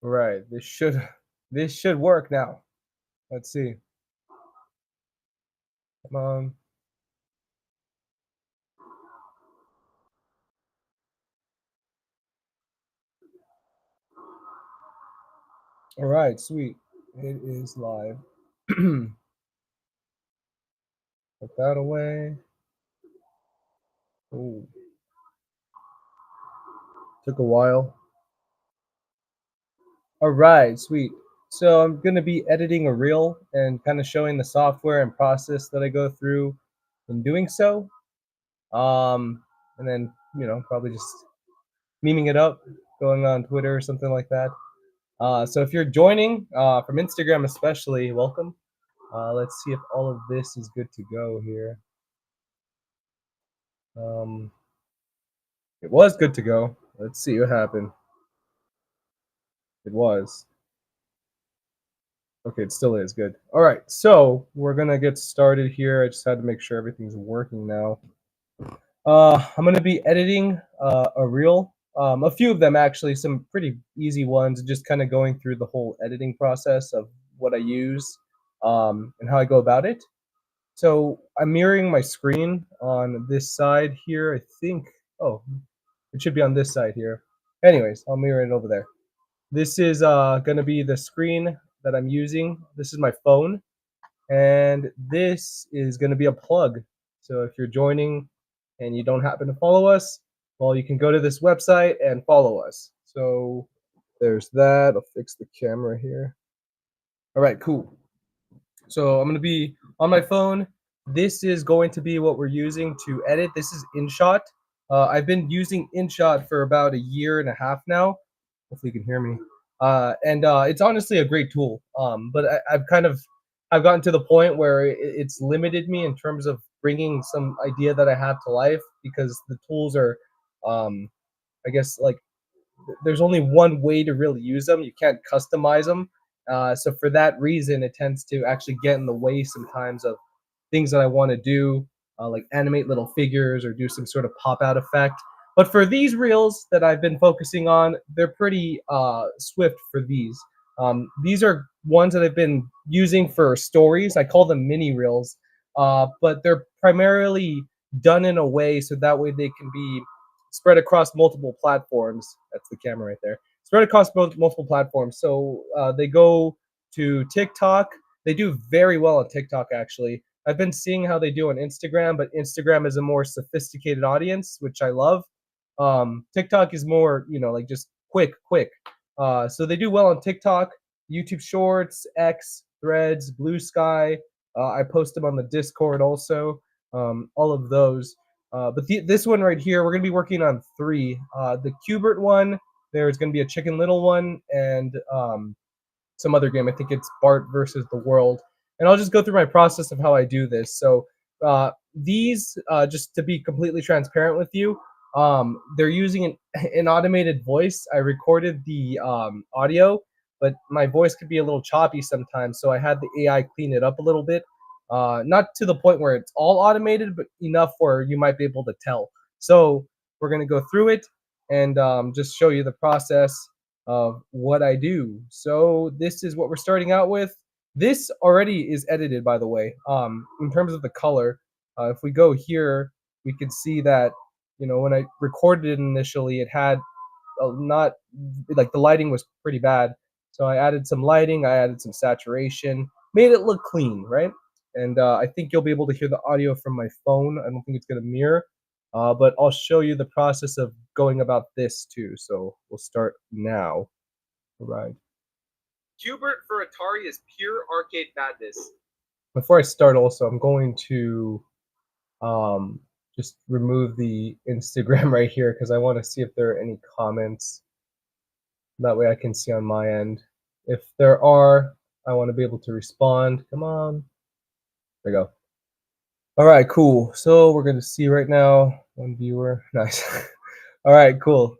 Right. This should work now. Let's see. Come on. All right, sweet. It is live. Put that away. Oh, took a while. All right, sweet. So I'm gonna be editing a reel and kind of showing the software and process that I go through in doing so. And then probably just memeing it up, going on Twitter or something like that. So if you're joining from Instagram, especially, welcome. Let's see if all of this is good to go here. Um, it was good to go. Let's see what happened. It was. Okay, it still is good. All right, so we're gonna get started here. I just had to make sure everything's working now. I'm gonna be editing a reel, a few of them actually, some pretty easy ones, just kind of going through the whole editing process of what I use and how I go about it. So I'm mirroring my screen on this side here. I think. Oh, it should be on this side here. Anyways, I'll mirror it over there. This is gonna be the screen that I'm using. This is my phone, and this is gonna be a plug. So if you're joining and you don't happen to follow us, well, you can go to this website and follow us. So there's that. I'll fix the camera here. All right, cool. So I'm going to be on my phone. This is going to be what we're using to edit. This is InShot. I've been using InShot for about a year and a half now. Hopefully you can hear me. And it's honestly a great tool. But I've gotten to the point where it's limited me in terms of bringing some idea that I have to life because the tools are, um, I guess, like there's only one way to really use them. You can't customize them. So for that reason, it tends to actually get in the way sometimes of things that I want to do, like animate little figures or do some sort of pop out effect. But for these reels that I've been focusing on, they're pretty swift for these. These are ones that I've been using for stories. I call them mini reels, but they're primarily done in a way so that way they can be spread across multiple platforms. That's the camera right there. Spread across multiple platforms. So they go to TikTok. They do very well on TikTok, actually. I've been seeing how they do on Instagram, but Instagram is a more sophisticated audience, which I love. TikTok is more, like just quick. So they do well on TikTok, YouTube Shorts, X, Threads, Blue Sky. I post them on the Discord also. All of those. But this one right here, we're going to be working on three. The Qbert one, there's going to be a Chicken Little one, and some other game. I think it's Bart versus the World. And I'll just go through my process of how I do this. So these, just to be completely transparent with you, they're using an automated voice. I recorded the audio, but my voice could be a little choppy sometimes. So I had the AI clean it up a little bit. Not to the point where it's all automated, but enough where you might be able to tell. So we're going to go through it and just show you the process of what I do. So this is what we're starting out with. This already is edited, by the way. In terms of the color, if we go here, we can see that when I recorded it initially, it had not like the lighting was pretty bad. So I added some lighting, I added some saturation, made it look clean, right? And I think you'll be able to hear the audio from my phone. I don't think it's going to mirror, but I'll show you the process of going about this too. So we'll start now. All right. Qbert for Atari is pure arcade madness. Before I start, also, I'm going to um, just remove the Instagram right here because I want to see if there are any comments. That way I can see on my end. If there are, I want to be able to respond. Come on. There we go. All right, cool. So we're going to see right now one viewer. Nice. All right, cool.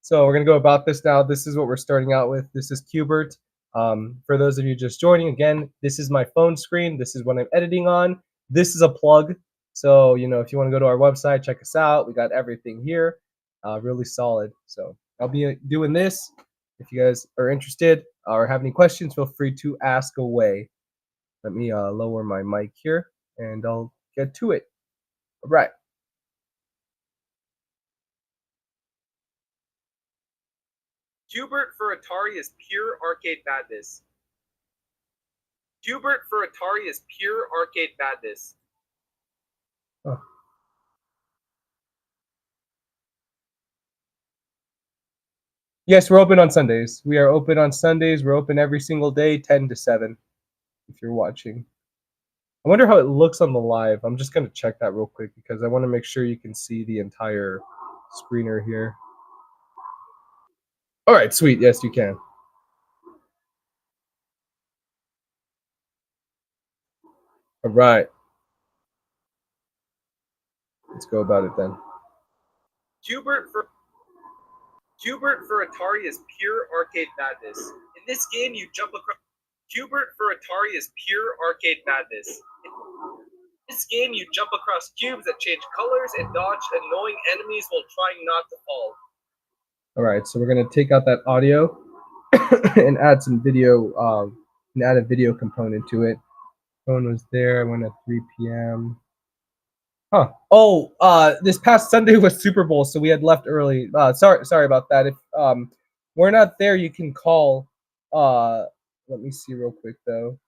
So we're going to go about this now. This is what we're starting out with. This is Qbert. For those of you just joining, again, this is my phone screen. This is what I'm editing on. This is a plug. So, if you want to go to our website, check us out. We got everything here. Really solid. So I'll be doing this. If you guys are interested or have any questions, feel free to ask away. Let me lower my mic here and I'll get to it. All right. Q*bert for Atari is pure arcade madness. Q*bert for Atari is pure arcade madness. Oh. Yes, we're open on Sundays. We are open on Sundays. We're open every single day, 10 to 7, if you're watching. I wonder how it looks on the live. I'm just going to check that real quick because I want to make sure you can see the entire screener here. All right, sweet. Yes, you can. All right. Let's go about it then. Q*bert for Atari is pure arcade madness. In this game, you jump across. Q*bert for Atari is pure arcade madness. In this game, you jump across cubes that change colors and dodge annoying enemies while trying not to fall. All right, so we're gonna take out that audio and add some video. And add a video component to it. Phone was there. I went at 3 p.m. Huh. Oh, this past Sunday was Super Bowl, so we had left early. Sorry about that. If we're not there, you can call. Let me see real quick though.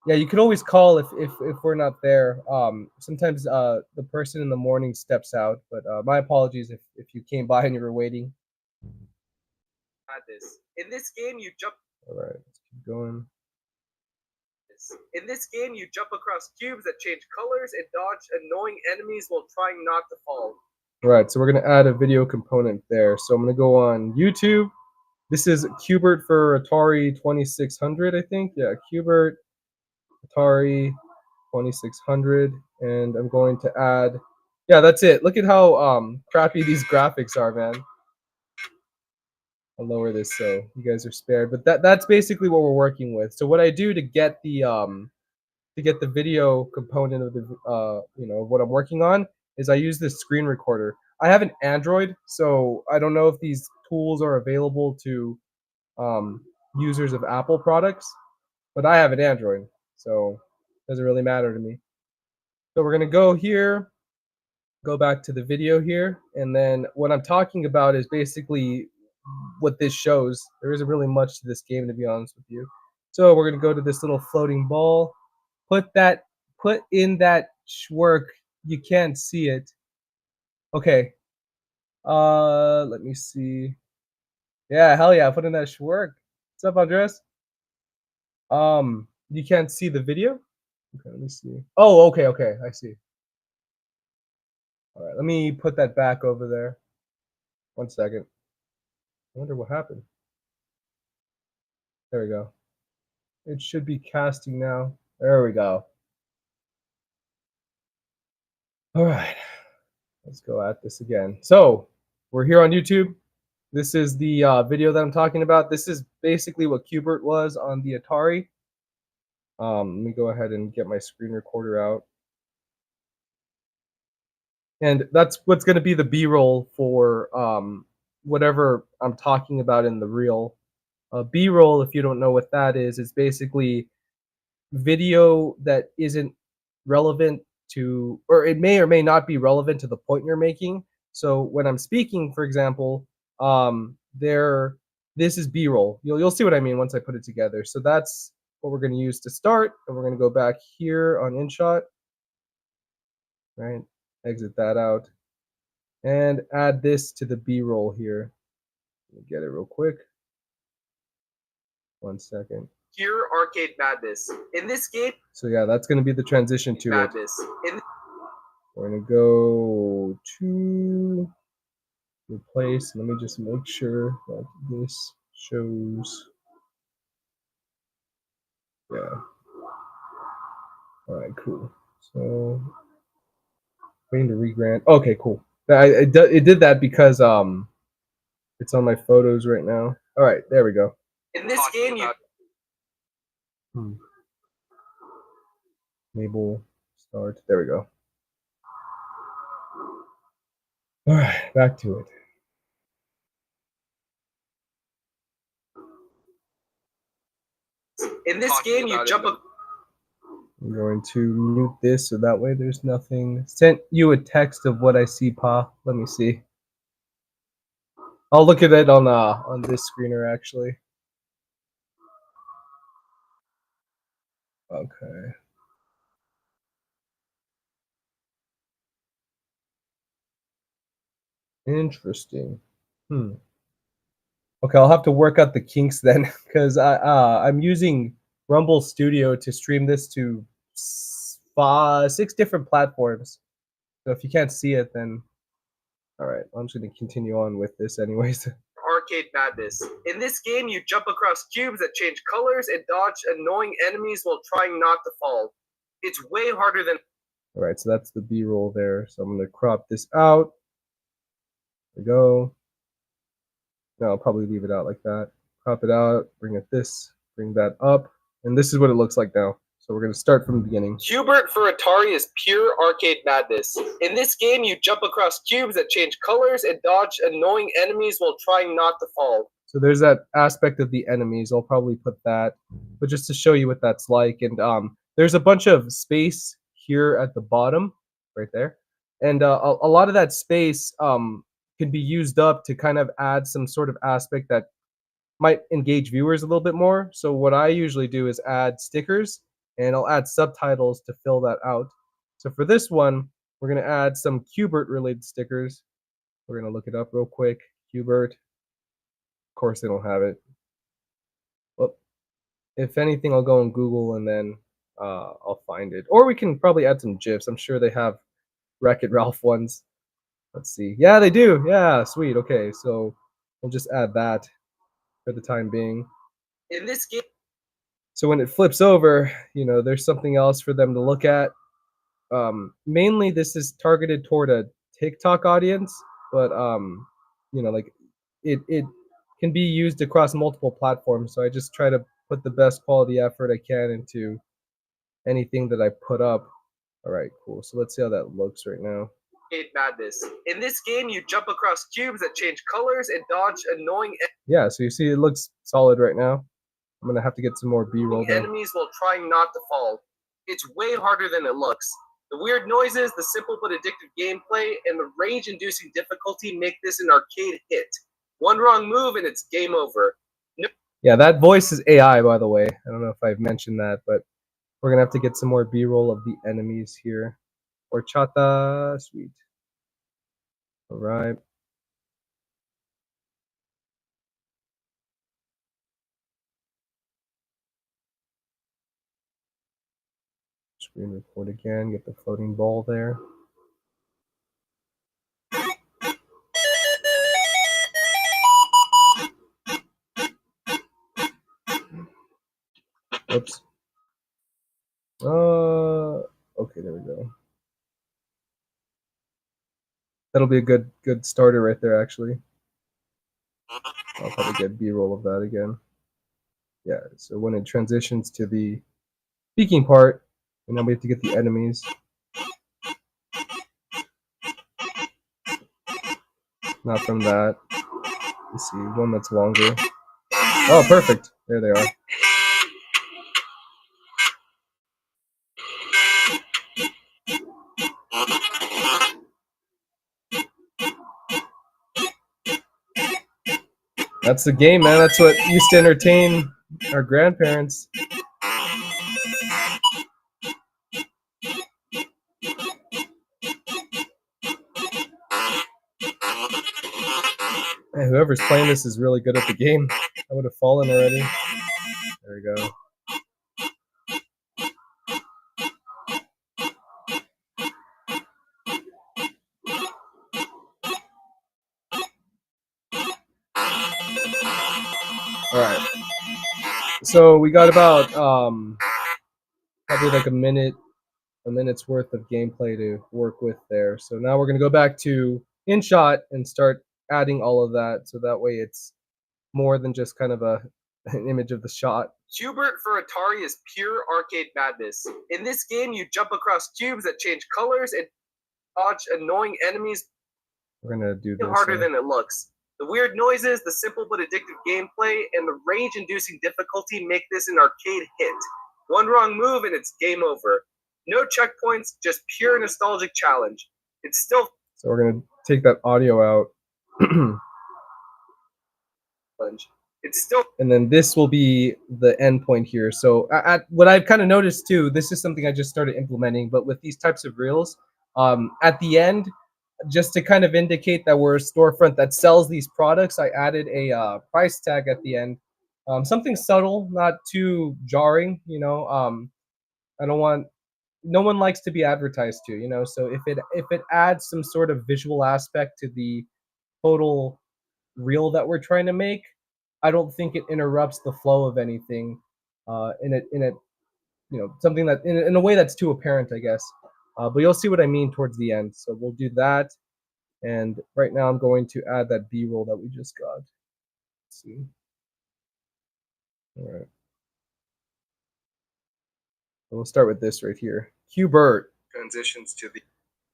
Yeah, you can always call if we're not there. Sometimes the person in the morning steps out, but my apologies if you came by and you were waiting. In this game, you jump. All right, let's keep going. In this game, you jump across cubes that change colors and dodge annoying enemies while trying not to fall. All right, so we're going to add a video component there. So I'm going to go on YouTube. This is Q*bert for Atari 2600, I think. Yeah, Q*bert, Atari 2600. And I'm going to add, yeah, that's it. Look at how crappy these graphics are, man. I'll lower this so you guys are spared. But that's basically what we're working with. So what I do to get the video component of the what I'm working on is I use this screen recorder. I have an Android, so I don't know if these tools are available to users of Apple products, but I have an Android, so it doesn't really matter to me. So we're gonna go here, go back to the video here, and then what I'm talking about is basically what this shows. There isn't really much to this game, to be honest with you. So we're gonna go to this little floating ball. Put in that Schwerk. You can't see it. Okay. Let me see. Yeah, hell yeah, put in that Schwerk. What's up, Andres? You can't see the video? Okay, let me see. Oh, okay, I see. All right, let me put that back over there. 1 second. I wonder what happened. There we go. It should be casting now. There we go. All right, let's go at this again. So we're here on YouTube. This is the video that I'm talking about. This is basically what Q*bert was on the Atari. Let me go ahead and get my screen recorder out. And that's what's going to be the B-roll for whatever I'm talking about in the reel. B-roll, if you don't know what that is basically video that isn't relevant to, or it may or may not be relevant to the point you're making. So when I'm speaking, for example, this is B-roll. You'll see what I mean once I put it together. So that's what we're going to use to start, and we're going to go back here on InShot, right? Exit that out, and add this to the B-roll here. Let me get it real quick. 1 second. Pure arcade madness. In this game. So yeah, that's going to be the transition to madness. We're going to go to replace. Let me just make sure that this shows. Yeah. All right, cool. So waiting to regrant. Okay, cool. It did that because it's on my photos right now. All right, there we go. In this game, Enable start. There we go. All right, back to it. In this game, you jump up. I'm going to mute this so that way there's nothing. Sent you a text of what I see, Pa. Let me see. I'll look at it on this screener actually. Okay. Interesting. Okay, I'll have to work out the kinks then, because I'm using Rumble Studio to stream this to 6 different platforms. So if you can't see it, then all right, I'm just gonna continue on with this anyways. Arcade Madness. In this game, you jump across cubes that change colors and dodge annoying enemies while trying not to fall. It's way harder than. All right, so that's the B-roll there. So I'm gonna crop this out. There we go. No, I'll probably leave it out like that. Crop it out, bring it this, bring that up, and this is what it looks like now. So we're gonna start from the beginning. Q*bert for Atari is pure arcade madness. In this game, you jump across cubes that change colors and dodge annoying enemies while trying not to fall. So there's that aspect of the enemies. I'll probably put that, but just to show you what that's like. And there's a bunch of space here at the bottom, right there, and a lot of that space can be used up to kind of add some sort of aspect that might engage viewers a little bit more. So what I usually do is add stickers, and I'll add subtitles to fill that out. So for this one, we're gonna add some Q*bert related stickers. We're gonna look it up real quick. Q*bert. Of course, they don't have it. Well, if anything, I'll go on Google and then I'll find it. Or we can probably add some GIFs. I'm sure they have Wreck-It Ralph ones. Let's see. Yeah, they do. Yeah, sweet. Okay, so we'll just add that for the time being. In this game. So when it flips over, you know, there's something else for them to look at. Mainly, this is targeted toward a TikTok audience, but you know, like it can be used across multiple platforms. So I just try to put the best quality effort I can into anything that I put up. All right, cool. So let's see how that looks right now. Madness. In this game, you jump across cubes that change colors and dodge annoying. Yeah, so you see, it looks solid right now. I'm gonna have to get some more B-roll there. Enemies while trying not to fall. It's way harder than it looks. The weird noises, the simple but addictive gameplay, and the rage-inducing difficulty make this an arcade hit. One wrong move and it's game over. No. Yeah, that voice is AI, by the way. I don't know if I've mentioned that, but we're gonna have to get some more B-roll of the enemies here. Horchata, sweet. All right. Screen record again, get the floating ball there. Oops. Okay, there we go. That'll be a good starter right there, actually. I'll probably get B-roll of that again. Yeah, so when it transitions to the speaking part, and then we have to get the enemies. Not from that. Let's see, one that's longer. Oh, perfect. There they are. That's the game, man. That's what used to entertain our grandparents. Man, whoever's playing this is really good at the game. I would have fallen already. There we go. All right. So we got about probably like a minute's worth of gameplay to work with there. So now we're gonna go back to InShot and start adding all of that, so that way it's more than just kind of an image of the shot. Q*bert for Atari is pure arcade madness. In this game, you jump across cubes that change colors and dodge annoying enemies. We're gonna do this harder than it looks. The weird noises, the simple but addictive gameplay, and the range-inducing difficulty make this an arcade hit. One wrong move and it's game over. No checkpoints, just pure nostalgic challenge. It's still So we're gonna take that audio out. It's still And then this will be the end point here. So what I've kind of noticed too, this is something I just started implementing, but with these types of reels, at the end, just to kind of indicate that we're a storefront that sells these products, I added a price tag at the end. Something subtle, not too jarring, you know. I don't want, no one likes to be advertised to, you know. So if it adds some sort of visual aspect to the total reel that we're trying to make, I don't think it interrupts the flow of anything in a you know, something that in a way that's too apparent, I guess. But you'll see what I mean towards the end. So we'll do that. And right now I'm going to add that B-roll that we just got. Let's see. All right. So we'll start with this right here. Qbert transitions to the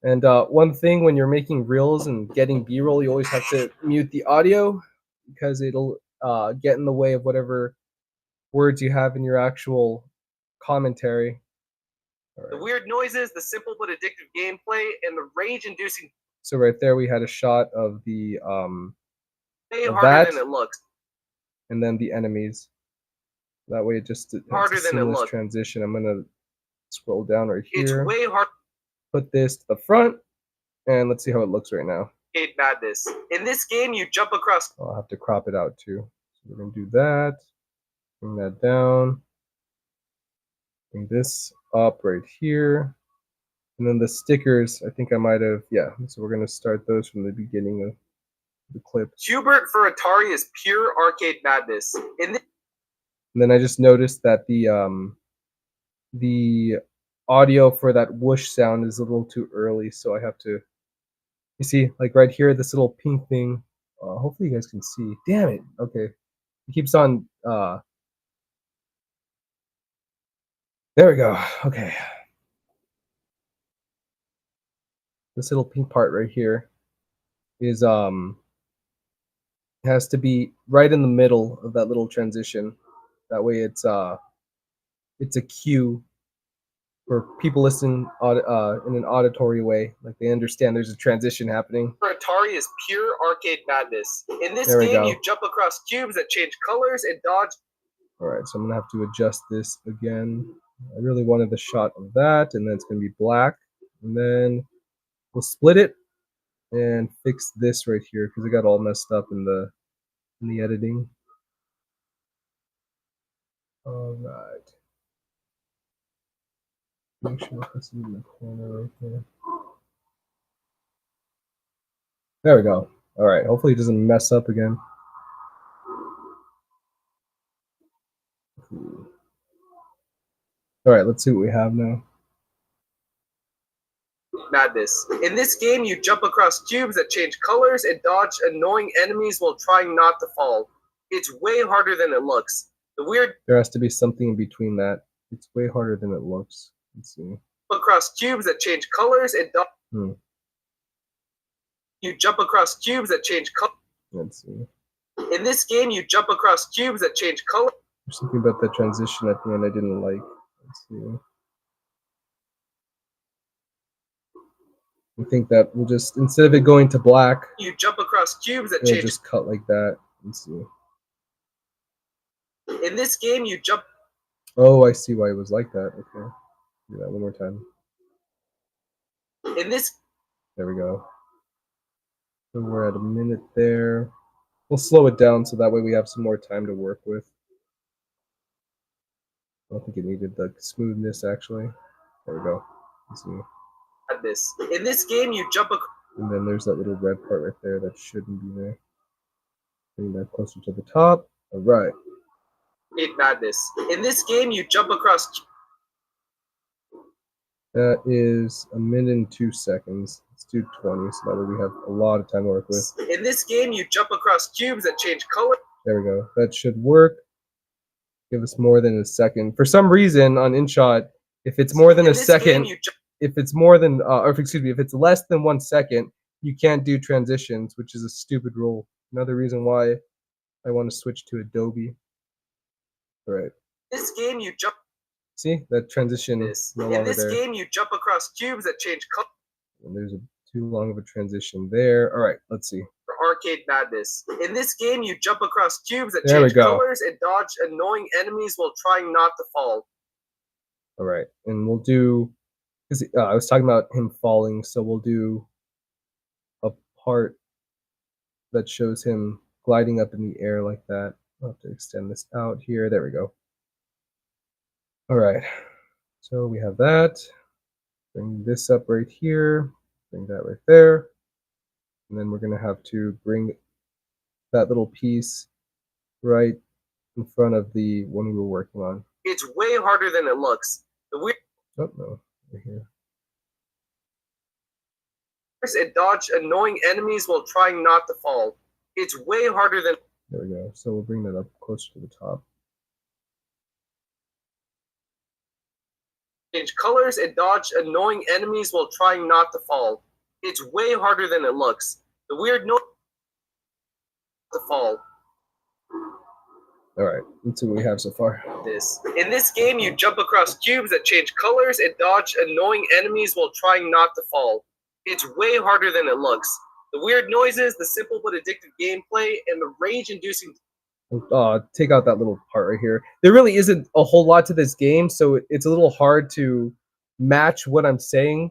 And one thing when you're making reels and getting B-roll, you always have to mute the audio because it'll get in the way of whatever words you have in your actual commentary. The weird noises, the simple but addictive gameplay, and the rage-inducing. So right there, we had a shot of the Way of harder that, than it looks. and then the enemies. That way, it just it's Harder a than it seamless looks. transition. I'm gonna scroll down right It's here. way hard. Put this to the front, and let's see how it looks right now. Arcade madness. In this game, you jump across. I'll have to crop it out too. So we're gonna do that. Bring that down. Bring this up right here. And then the stickers, I think I might have, yeah. So we're going to start those from the beginning of the clip. Qbert for Atari is pure arcade madness. In this, And then I just noticed that the audio for that whoosh sound is a little too early, so I have to, you see, like right here, this little pink thing. Hopefully you guys can see. Damn it. Okay. It keeps on, there we go. Okay. This little pink part right here is has to be right in the middle of that little transition. That way it's a cue for people listening in an auditory way, like they understand there's a transition happening. for Atari is pure arcade madness. In this There we game, go. you jump across cubes that change colors and dodge. All right, so I'm gonna have to adjust this again. I really wanted the shot of that, and then it's gonna be black, and then we'll split it and fix this right here because it got all messed up in the editing. All right. Make sure this is in the corner right there. There we go. All right. Hopefully it doesn't mess up again. All right. Let's see what we have now. Madness. In this game, you jump across cubes that change colors and dodge annoying enemies while trying not to fall. It's way harder than it looks. The weird There has to be something in between that. It's way harder than it looks. Let's see. across cubes that change colors and dodge. You jump across cubes that change colors. Let's see. In this game, you jump across cubes that change color. There's something about the transition at the end I didn't like. Let's see. I think that we'll just, instead of it going to black, You jump across cubes that it'll change. just cut like that. Let's see. In this game, you jump. Oh, I see why it was like that. Okay. Do that one more time. In this. There we go. So we're at a minute there. We'll slow it down so that way we have some more time to work with. I don't think it needed the smoothness actually. There we go. Let's see. Madness. In this game, you jump across. And then there's that little red part right there that shouldn't be there. Bring that closer to the top. All right. Madness. In this game, you jump across. That is a minute and 2 seconds. Let's do 20 so that way we have a lot of time to work with. In this game, you jump across cubes that change color. There we go. That should work. Give us more than a second. For some reason on InShot, if it's more than In a this second, game, you jump. if it's more than, or excuse me, if it's less than 1 second, you can't do transitions, which is a stupid rule. Another reason why I want to switch to Adobe. All right. This game, you jump. See that transition This. no In longer this there. game, you jump across cubes that change color. And there's too long of a transition there. All right, let's see. For arcade madness. In this game, you jump across cubes that There we change go. colors and dodge annoying enemies while trying not to fall. All right, and we'll do, because I was talking about him falling, so we'll do a part that shows him gliding up in the air like that. I'll have to extend this out here. There we go. All right, so we have that. Bring this up right here. Bring that right there. And then we're going to have to bring that little piece right in front of the one we were working on. It's way harder than it looks. The weird Oh, no, right here. and dodge annoying enemies while trying not to fall. It's way harder than. There we go. So we'll bring that up closer to the top. Change colors and dodge annoying enemies while trying not to fall. It's way harder than it looks. The weird noise to fall. All right, let's see what we have so far. In this game, you jump across cubes that change colors and dodge annoying enemies while trying not to fall. It's way harder than it looks. The weird noises, the simple but addictive gameplay, and the rage-inducing. Take out that little part right here. There really isn't a whole lot to this game, so it's a little hard to match what I'm saying,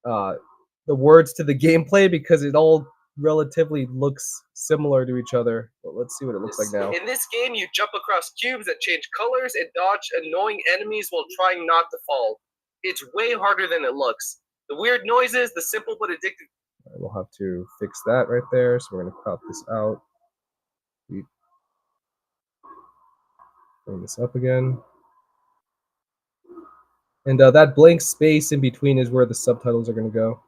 the words to the gameplay, because it all relatively looks similar to each other. But let's see what it looks like now. In this game, you jump across cubes that change colors and dodge annoying enemies while trying not to fall. It's way harder than it looks. The weird noises, the simple but addictive. Right, we'll have to fix that right there. So we're going to crop this out. Bring this up again. And that blank space in between is where the subtitles are going to go.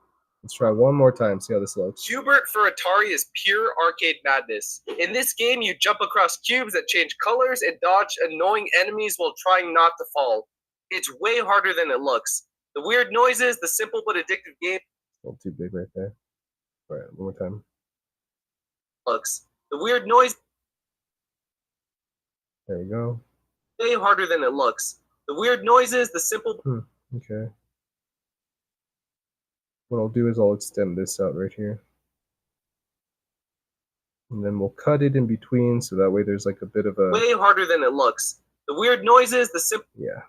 Let's try one more time, see how this looks. Q*bert for Atari is pure arcade madness. In this game, you jump across cubes that change colors and dodge annoying enemies while trying not to fall. It's way harder than it looks. The weird noises, the simple but addictive game. A little too big right there. All right, one more time. Looks. The weird noise. There you go. Way harder than it looks. The weird noises, the simple. Okay. What I'll do is I'll extend this out right here. And then we'll cut it in between so that way there's like a bit of a. Way harder than it looks. The weird noises, the simple. Yeah.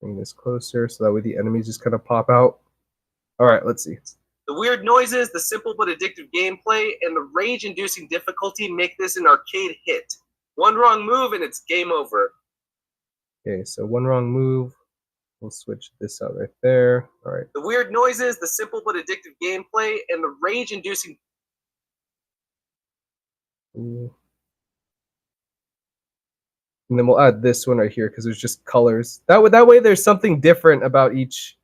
Bring this closer so that way the enemies just kind of pop out. All right, let's see. The weird noises, the simple but addictive gameplay, and the rage-inducing difficulty make this an arcade hit. One wrong move and it's game over. Okay, so one wrong move. We'll switch this out right there. All right. The weird noises, the simple but addictive gameplay, and the rage-inducing. Ooh. And then we'll add this one right here because there's just colors. That way there's something different about each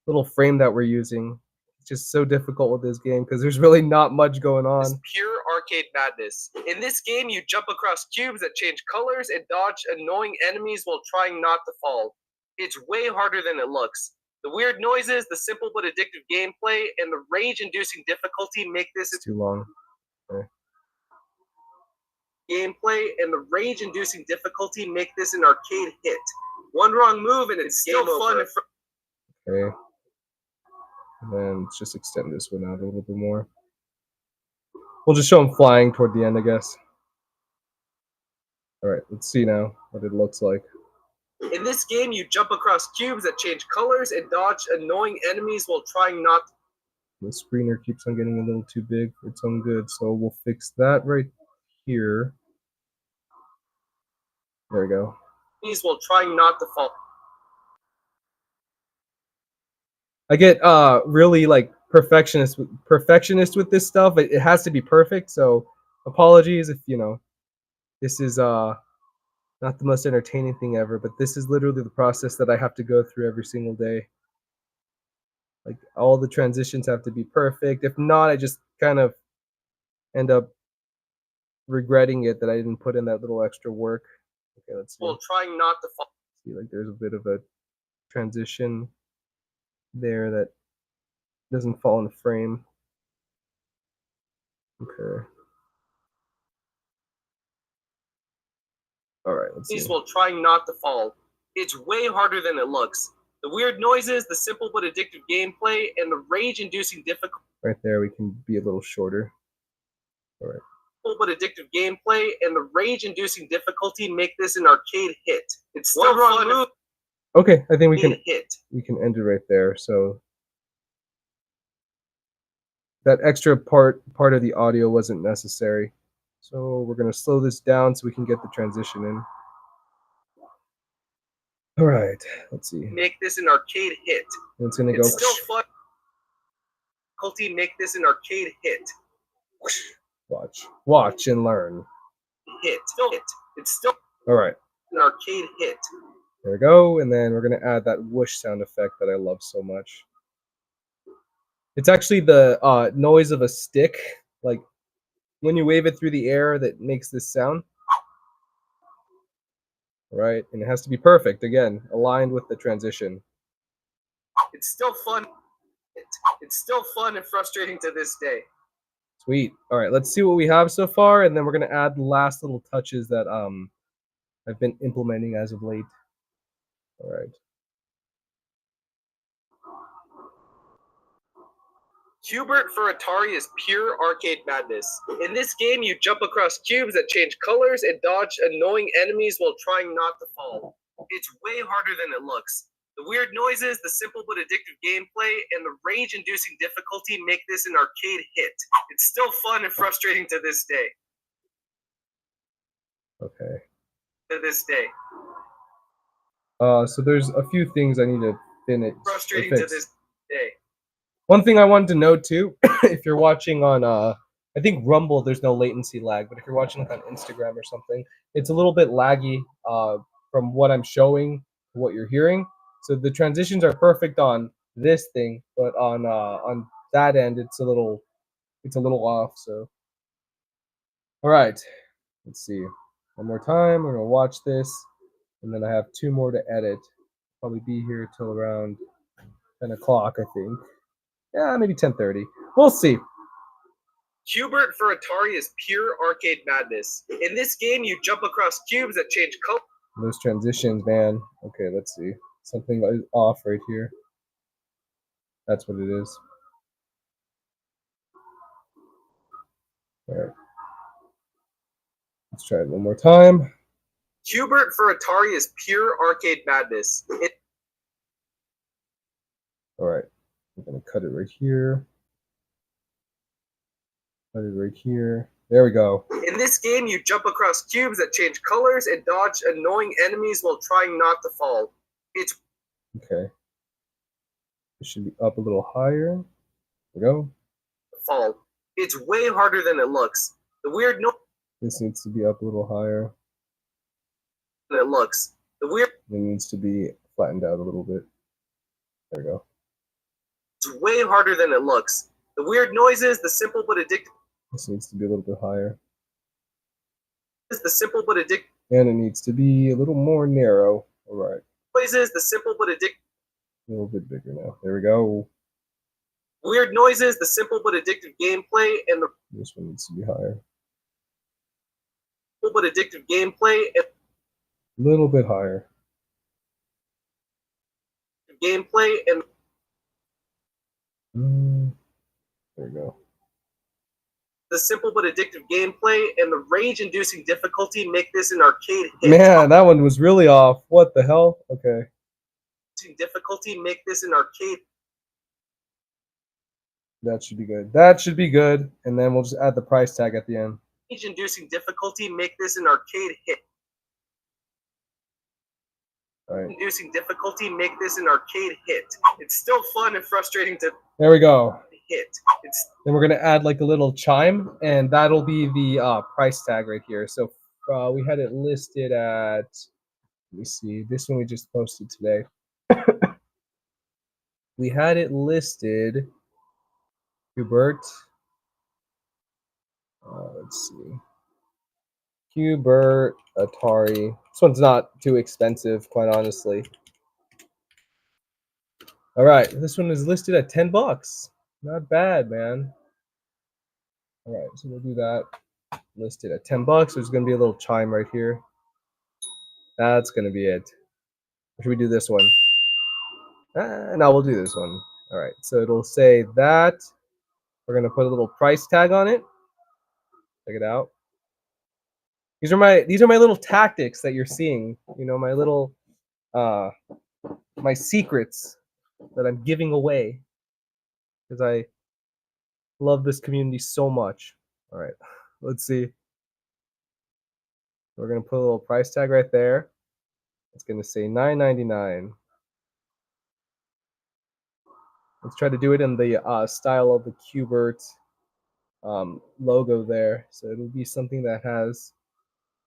little frame that we're using. It's just so difficult with this game because there's really not much going on. It's pure arcade madness. In this game, you jump across cubes that change colors and dodge annoying enemies while trying not to fall. It's way harder than it looks. The weird noises, the simple but addictive gameplay, and the rage-inducing difficulty make this. It's too long. Okay. Gameplay and the rage-inducing difficulty make this an arcade hit. One wrong move and it's still fun. Okay. And then let's just extend this one out a little bit more. We'll just show him flying toward the end, I guess. All right, let's see now what it looks like. In this game, you jump across cubes that change colors and dodge annoying enemies while trying not to. The screener keeps on getting a little too big for its own good, so we'll fix that right here. There we go. While trying not to fall. I get really like perfectionist with this stuff. It has to be perfect, so apologies if this is not the most entertaining thing ever, but this is literally the process that I have to go through every single day. Like all the transitions have to be perfect. If not, I just kind of end up regretting it that I didn't put in that little extra work. Okay, let's see. While trying not to fall. See, like there's a bit of a transition there that Doesn't fall in the frame. Okay. All right, let's see. While trying not to fall. It's way harder than it looks. The weird noises, the simple but addictive gameplay, and the rage-inducing difficulty. Right there, we can be a little shorter. All right. But addictive gameplay and the rage-inducing difficulty make this an arcade hit. It's still fun. Okay, I think we can end it right there. So that extra part of the audio wasn't necessary. So we're gonna slow this down so we can get the transition in. All right, let's see. Make this an arcade hit. It's gonna go. Still fun. Difficulty make this an arcade hit. Watch and learn. Hit. Still hit. It's still. All right. An arcade hit. There we go, and then we're gonna add that whoosh sound effect that I love so much. It's actually the noise of a stick, like when you wave it through the air, that makes this sound. Right, and it has to be perfect again, aligned with the transition. It's still fun. It's still fun and frustrating to this day. Sweet. All right, let's see what we have so far, and then we're gonna add the last little touches that I've been implementing as of late. All right. Q*bert for Atari is pure arcade madness. In this game, you jump across cubes that change colors and dodge annoying enemies while trying not to fall. It's way harder than it looks. The weird noises, the simple but addictive gameplay, and the rage-inducing difficulty make this an arcade hit. It's still fun and frustrating to this day. Okay. To this day. So there's a few things I need to finish. Frustrating to this day. One thing I wanted to note too, if you're watching on, I think Rumble, there's no latency lag, but if you're watching like on Instagram or something, it's a little bit laggy from what I'm showing to what you're hearing. So the transitions are perfect on this thing, but on that end, it's a little off. So, all right, let's see. One more time, we're gonna watch this, and then I have 2 more to edit. Probably be here till around 10 o'clock, I think. Yeah, maybe 10:30. We'll see. Q*bert for Atari is pure arcade madness. In this game, you jump across cubes that change color. Those transitions, man. Okay, let's see. Something is off right here. That's what it is. All right. Let's try it one more time. Q*bert for Atari is pure arcade madness. All right. I'm going to cut it right here. Cut it right here. There we go. In this game, you jump across cubes that change colors and dodge annoying enemies while trying not to fall. It's okay. It should be up a little higher. There we go. Fall. It's way harder than it looks. The weird noise. This needs to be up a little higher. Than it looks. The weird. It needs to be flattened out a little bit. There we go. It's way harder than it looks. The weird noises, the simple but addictive. This needs to be a little bit higher. The simple but addictive. And it needs to be a little more narrow. All right. Noises, the simple but addictive. A little bit bigger now. There we go. Weird noises, the simple but addictive gameplay, and the. This one needs to be higher. Simple but addictive gameplay. And a little bit higher. Gameplay and. There we go. The simple but addictive gameplay and the rage-inducing difficulty make this an arcade hit. Man, that one was really off. What the hell? Okay. Difficulty make this an arcade. That should be good. That should be good. And then we'll just add the price tag at the end. Rage-inducing difficulty make this an arcade hit. Right. Inducing difficulty make this an arcade hit. It's still fun and frustrating to. There we go. Hit. Then we're gonna add like a little chime, and that'll be the price tag right here. So we had it listed at. Let me see. This one we just posted today. We had it listed. Q*bert. Let's see. Q*bert Atari. This one's not too expensive, quite honestly. All right, this one is listed at $10. Not bad, man. All right, so we'll do that. Listed at $10. There's gonna be a little chime right here. That's gonna be it. Or should we do this one? No, we'll do this one. All right, so it'll say that. We're gonna put a little price tag on it. Check it out. These are my little tactics that you're seeing. You know, my little my secrets that I'm giving away because I love this community so much. All right, let's see. We're gonna put a little price tag right there. It's gonna say $9.99. Let's try to do it in the style of the Qbert logo there. So it'll be something that has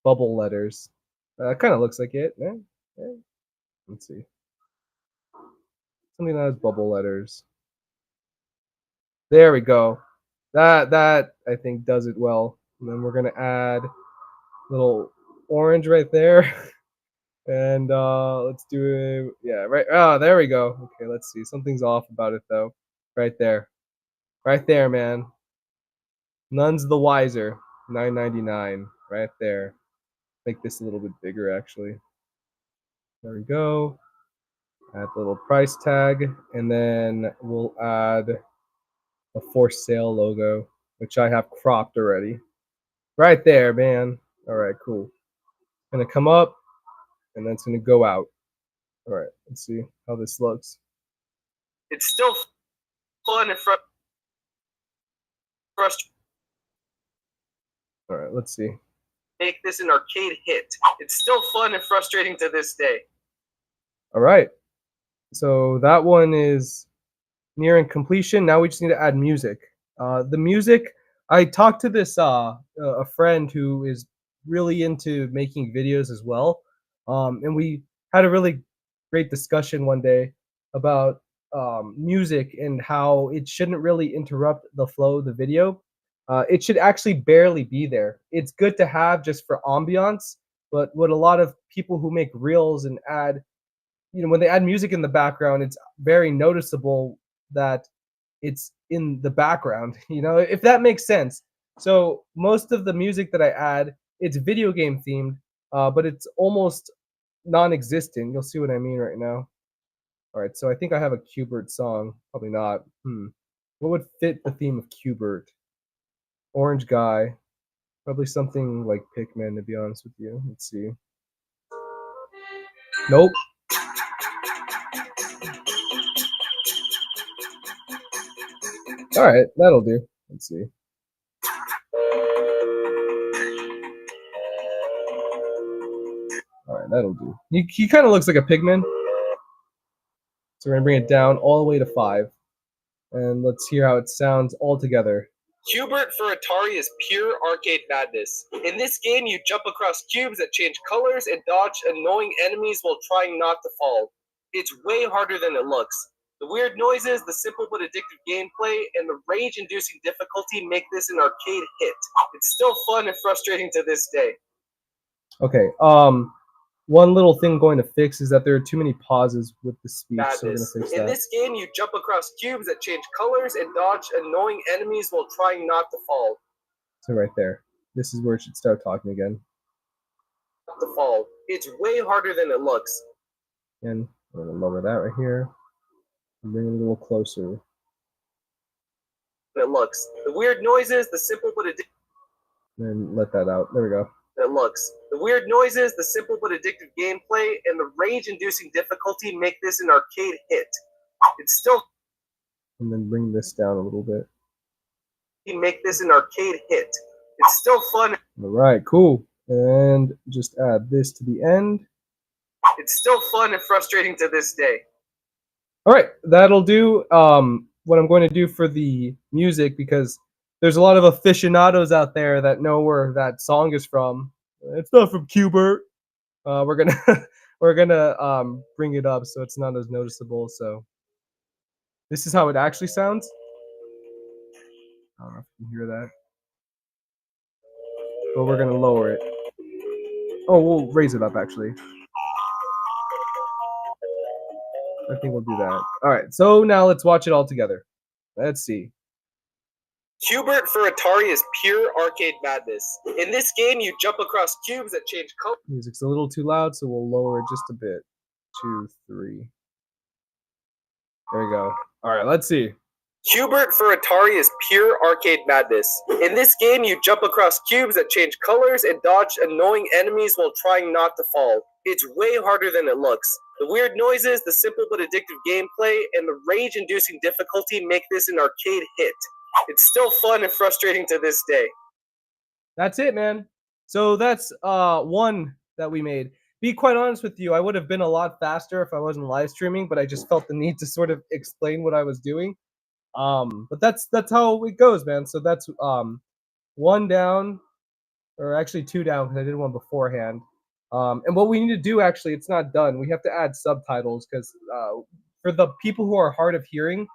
bubble letters. Kind of looks like it. Yeah. Let's see. Something that has bubble letters. There we go. That I think does it well. And then we're gonna add a little orange right there. And let's do it. Yeah, right. Oh, there we go. Okay, let's see. Something's off about it though. Right there. Right there, man. None's the wiser. $9.99. Right there. Make this a little bit bigger actually. There we go. Add the little price tag, and then we'll add a for sale logo, which I have cropped already. Right there, man. All right, cool. Gonna come up, and then it's gonna go out. All right, let's see how this looks. It's still fun and frustrating. All right, let's see. Make this an arcade hit. It's still fun and frustrating to this day. All right, so that one is nearing completion. Now we just need to add music. The music, I talked to this a friend who is really into making videos as well, and we had a really great discussion one day about music and how it shouldn't really interrupt the flow of the video. It should actually barely be there. It's good to have just for ambiance, but what a lot of people who make reels and add, you know, when they add music in the background, it's very noticeable that it's in the background, you know, if that makes sense. So most of the music that I add, it's video game themed, but it's almost non-existent. You'll see what I mean right now. All right, so I think I have a Qbert song. Probably not. What would fit the theme of Qbert? Orange guy. Probably something like Pikmin, to be honest with you. Let's see. Nope. All right, that'll do. Let's see. All right, that'll do. He kind of looks like a Pigman. So we're gonna bring it down all the way to 5, and let's hear how it sounds all together. Qbert for Atari is pure arcade madness. In this game, you jump across cubes that change colors and dodge annoying enemies while trying not to fall. It's way harder than it looks. The weird noises, the simple but addictive gameplay, and the rage-inducing difficulty make this an arcade hit. It's still fun and frustrating to this day. Okay, one little thing going to fix is that there are too many pauses with the speech, so we're gonna fix that. In this game, you jump across cubes that change colors and dodge annoying enemies while trying not to fall. So right there. This is where it should start talking again. To fall. It's way harder than it looks. And I'm gonna lower that right here. And bring it a little closer. It looks. The weird noises, the simple but addictive. And let that out. There we go. It looks. The weird noises, the simple but addictive gameplay, and the rage-inducing difficulty make this an arcade hit. It's still. And then bring this down a little bit. Make this an arcade hit. It's still fun. All right, cool. And just add this to the end. It's still fun and frustrating to this day. All right, that'll do. What I'm going to do for the music, because there's a lot of aficionados out there that know where that song is from. It's not from Qbert. We're gonna bring it up so it's not as noticeable. So this is how it actually sounds. I don't know if you can hear that, but we're gonna lower it. Oh, we'll raise it up actually. I think we'll do that. All right, so now let's watch it all together. Let's see. Hubert for Atari is pure arcade madness. In this game, you jump across cubes that change color. Music's a little too loud, so we'll lower it just a bit. 2, 3. There we go. All right, let's see. Hubert for Atari is pure arcade madness. In this game, you jump across cubes that change colors and dodge annoying enemies while trying not to fall. It's way harder than it looks. The weird noises, the simple but addictive gameplay, and the rage-inducing difficulty make this an arcade hit. It's still fun and frustrating to this day. That's it, man. So that's one that we made. Be quite honest with you, I would have been a lot faster if I wasn't live streaming, but I just felt the need to sort of explain what I was doing. But that's how it goes, man. So that's one down, or actually two down because I did one beforehand. And what we need to do, actually, it's not done. We have to add subtitles because for the people who are hard of hearing,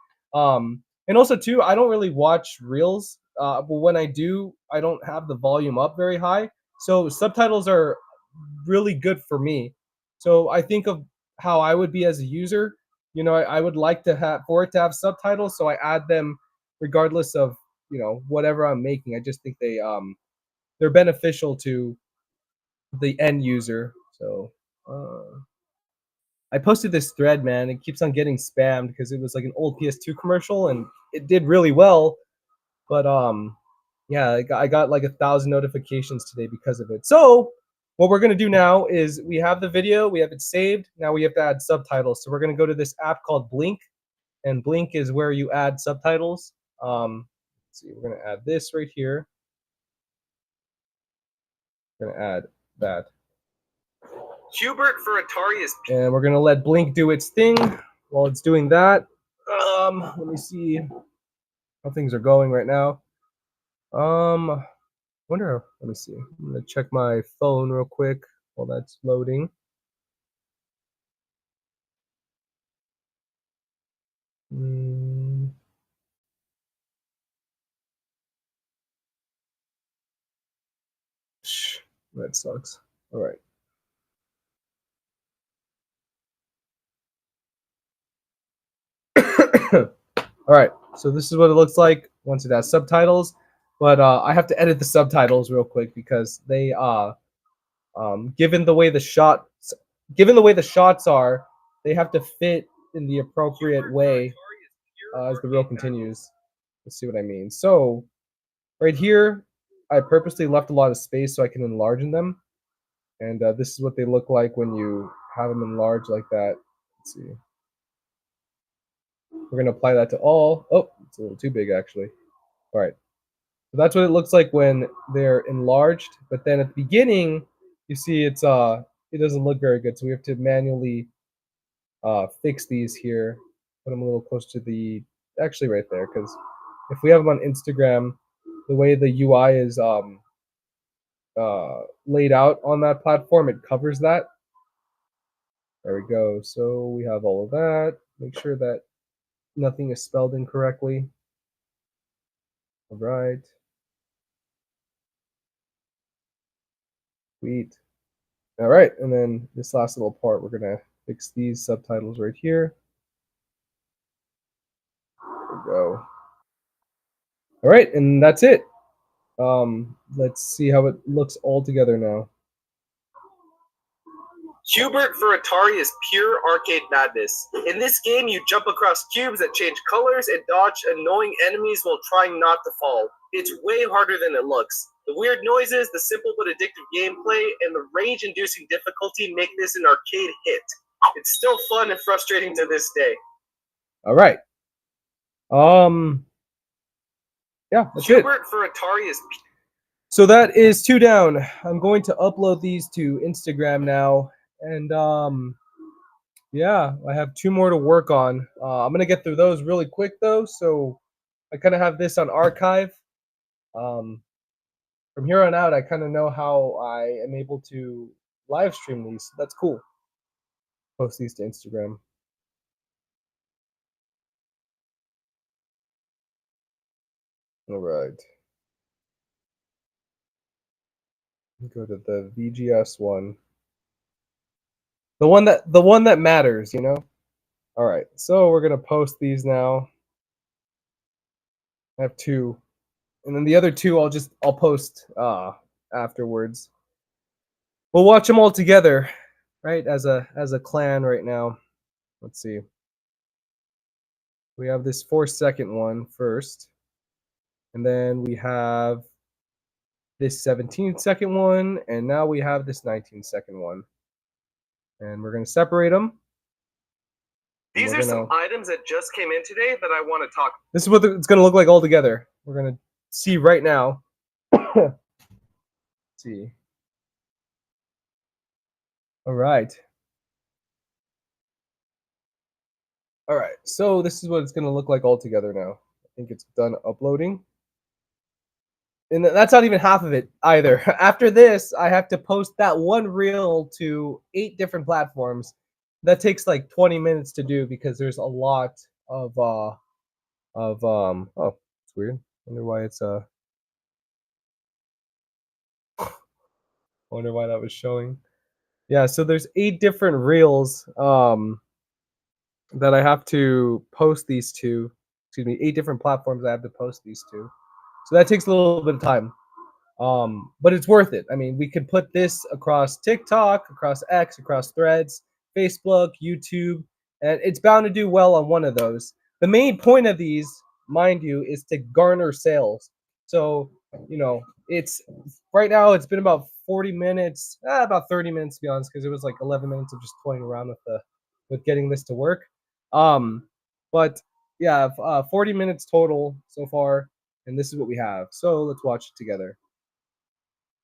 and also too, I don't really watch reels. But when I do, I don't have the volume up very high. So subtitles are really good for me. So I think of how I would be as a user. You know, I would like to have for it to have subtitles, so I add them regardless of whatever I'm making. I just think they're beneficial to the end user. So I posted this thread, man. It keeps on getting spammed because it was like an old PS2 commercial and it did really well. But yeah, I got like 1,000 notifications today because of it. So what we're gonna do now is we have the video, we have it saved. Now we have to add subtitles. So we're gonna go to this app called Blink, and Blink is where you add subtitles. Let's see, we're gonna add this right here. We're gonna add that. Hubert for Atari is. And we're gonna let Blink do its thing while it's doing that. Let me see how things are going right now. Wonder. Let me see. I'm gonna check my phone real quick while that's loading. That sucks. All right. All right, so this is what it looks like once it has subtitles, but I have to edit the subtitles real quick because they given the way the shots are, they have to fit in the appropriate way as the reel continues. Let's see what I mean. So right here, I purposely left a lot of space so I can enlarge them, and this is what they look like when you have them enlarged like that. Let's see. We're going to apply that to all. Oh, it's a little too big, actually. All right. So that's what it looks like when they're enlarged. But then at the beginning, you see it doesn't look very good. So we have to manually fix these here. Put them a little close to the, actually right there. Because if we have them on Instagram, the way the UI is laid out on that platform, it covers that. There we go. So we have all of that. Make sure that nothing is spelled incorrectly. All right. Sweet. All right, and then this last little part, we're gonna fix these subtitles right here. There we go. All right, and that's it. Let's see how it looks all together now. Hubert for Atari is pure arcade madness. In this game, you jump across cubes that change colors and dodge annoying enemies while trying not to fall. It's way harder than it looks. The weird noises, the simple but addictive gameplay, and the rage-inducing difficulty make this an arcade hit. It's still fun and frustrating to this day. All right. Yeah, that's Hubert it. for Atari is. So that is 2 down. I'm going to upload these to Instagram now, and yeah, I have 2 more to work on. I'm gonna get through those really quick though, so I kind of have this on archive. From here on out, I kind of know how I am able to live stream these. That's cool. Post these to Instagram. All right. Go to the VGS one. The one that matters, you know? All right. So we're going to post these now. I have 2. And then the other 2 I'll post afterwards. We'll watch them all together, right? As a clan right now. Let's see. We have this 4-second one first. And then we have this 17-second one, and now we have this 19-second one. And we're going to separate them. These are some items that just came in today that I want to talk. This is what it's going to look like all together. We're going to see right now. Let's see. All right. All right. So this is what it's going to look like all together now. I think it's done uploading. And that's not even half of it either. After this, I have to post that one reel to 8 different platforms. That takes like 20 minutes to do because there's a lot of oh, it's weird. Wonder why it's wonder why that was showing. Yeah, so there's 8 different reels that I have to post these to. Excuse me, 8 different platforms I have to post these to. So that takes a little bit of time. But it's worth it. I mean, we could put this across TikTok, across X, across Threads, Facebook, YouTube, and it's bound to do well on one of those. The main point of these, mind you, is to garner sales. So, you know, it's right now it's been about 40 minutes, about 30 minutes to be honest, because it was like 11 minutes of just toying around with getting this to work. But yeah, 40 minutes total so far, and this is what we have. So let's watch it together.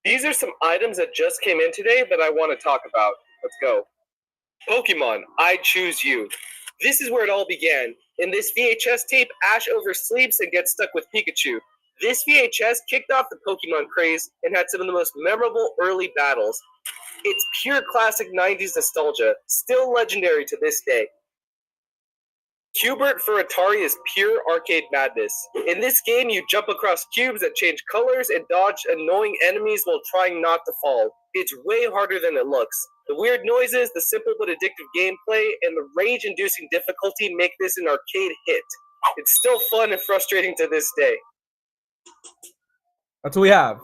These are some items that just came in today that I want to talk about. Let's go. Pokemon, I Choose You. This is where it all began. In this VHS tape, Ash oversleeps and gets stuck with Pikachu. This VHS kicked off the Pokemon craze and had some of the most memorable early battles. It's pure classic 90s nostalgia, still legendary to this day. Q*bert for Atari is pure arcade madness. In this game, you jump across cubes that change colors and dodge annoying enemies while trying not to fall. It's way harder than it looks. The weird noises, the simple but addictive gameplay, and the rage-inducing difficulty make this an arcade hit. It's still fun and frustrating to this day. That's what we have.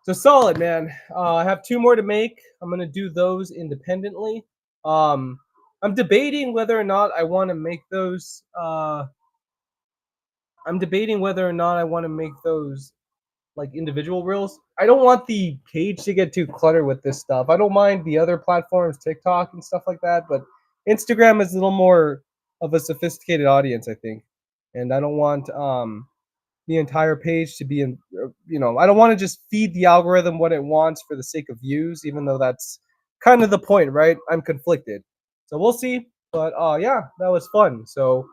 So solid, man. I have 2 more to make. I'm gonna do those independently. I'm debating whether or not I want to make those. I'm debating whether or not I want to make those like individual reels. I don't want the page to get too cluttered with this stuff. I don't mind the other platforms, TikTok and stuff like that, but Instagram is a little more of a sophisticated audience, I think. And I don't want the entire page to be in, you know, I don't want to just feed the algorithm what it wants for the sake of views, even though that's kind of the point, right? I'm conflicted. So we'll see. But yeah, that was fun. So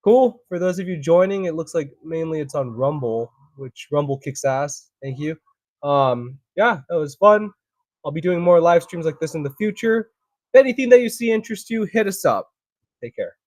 cool. For those of you joining, it looks like mainly it's on Rumble, which Rumble kicks ass. Thank you. Yeah, that was fun. I'll be doing more live streams like this in the future. If anything that you see interests you, hit us up. Take care.